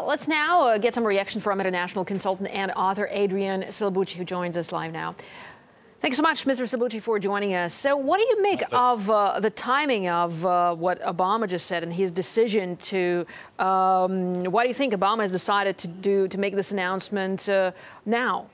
Well, let's now get some reaction from international consultant and author Adrian Salbuchi, who joins us live now. Thanks so much, Mr. Salbuchi, for joining us. So what do you make of the timing of what Obama just said and his decision to, why do you think Obama has decided to make this announcement now?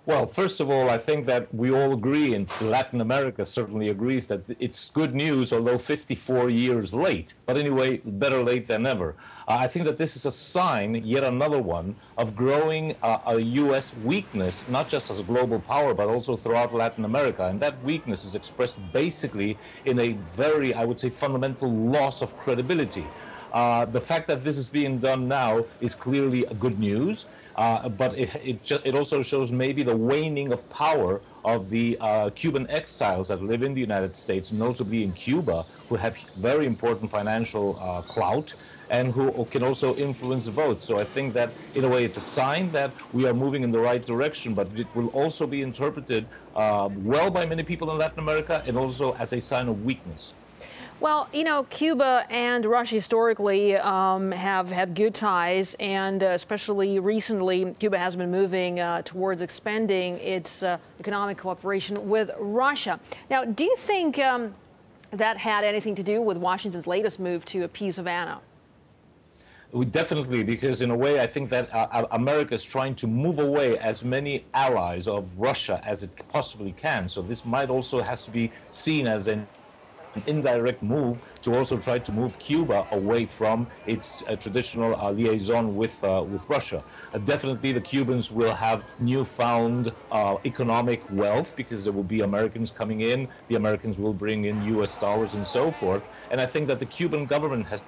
Well, first of all, I think that we all agree, and Latin America certainly agrees, that it's good news, although 54 years late. But anyway, better late than never. I think that this is a sign, yet another one, of growing a U.S. weakness, not just as a global power, but also throughout Latin America. And that weakness is expressed basically in a very, I would say, fundamental loss of credibility. The fact that this is being done now is clearly good news. But it also shows maybe the waning of power of the Cuban exiles that live in the United States, notably in Cuba, who have very important financial clout and who can also influence the vote. So I think that, in a way, it's a sign that we are moving in the right direction, but it will also be interpreted well by many people in Latin America and also as a sign of weakness. Well, you know, Cuba and Russia historically have had good ties, and especially recently, Cuba has been moving towards expanding its economic cooperation with Russia. Now, do you think that had anything to do with Washington's latest move to appease Havana? Definitely, because in a way, I think that America is trying to move away as many allies of Russia as it possibly can. So this might also has to be seen as an indirect move to also try to move Cuba away from its traditional liaison with Russia. Definitely the Cubans will have newfound economic wealth because there will be Americans coming in, the Americans will bring in US dollars and so forth. And I think that the Cuban government has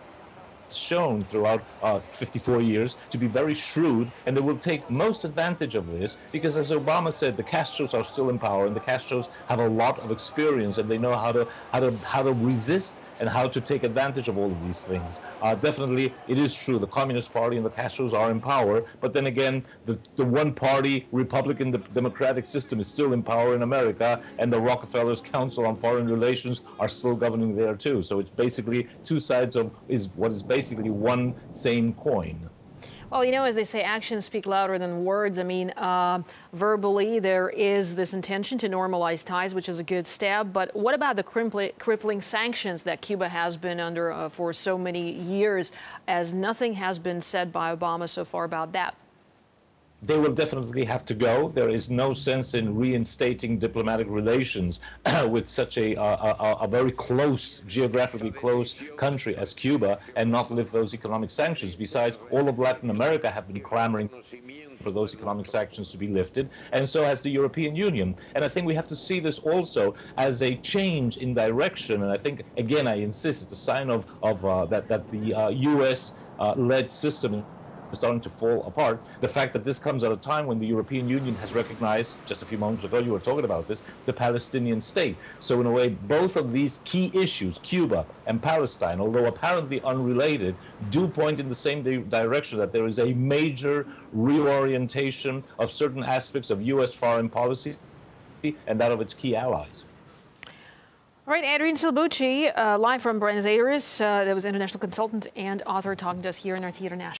shown throughout 54 years to be very shrewd, and they will take most advantage of this because, as Obama said, the Castros are still in power, and the Castros have a lot of experience, and they know how to resist and how to take advantage of all of these things. Definitely, it is true, the Communist Party and the Castros are in power, but then again, the one-party Republican democratic system is still in power in America, and the Rockefeller's Council on Foreign Relations are still governing there too. So it's basically two sides of what is basically one same coin. Well, you know, as they say, actions speak louder than words. I mean, verbally, there is this intention to normalize ties, which is a good step. But what about the crippling sanctions that Cuba has been under for so many years, as nothing has been said by Obama so far about that? They will definitely have to go. There is no sense in reinstating diplomatic relations with such a very close, geographically close country as Cuba and not lift those economic sanctions. Besides, all of Latin America have been clamoring for those economic sanctions to be lifted, and so has the European Union. And I think we have to see this also as a change in direction. And I think, again, I insist, it's a sign of that the US-led system starting to fall apart. The fact that this comes at a time when the European Union has recognized, just a few moments ago you were talking about this, the Palestinian state. So in a way, both of these key issues, Cuba and Palestine, although apparently unrelated, do point in the same direction, that there is a major reorientation of certain aspects of U.S. foreign policy and that of its key allies. All right, Adrian Salbuchi, live from Buenos Aires. That was international consultant and author talking to us here in RT International.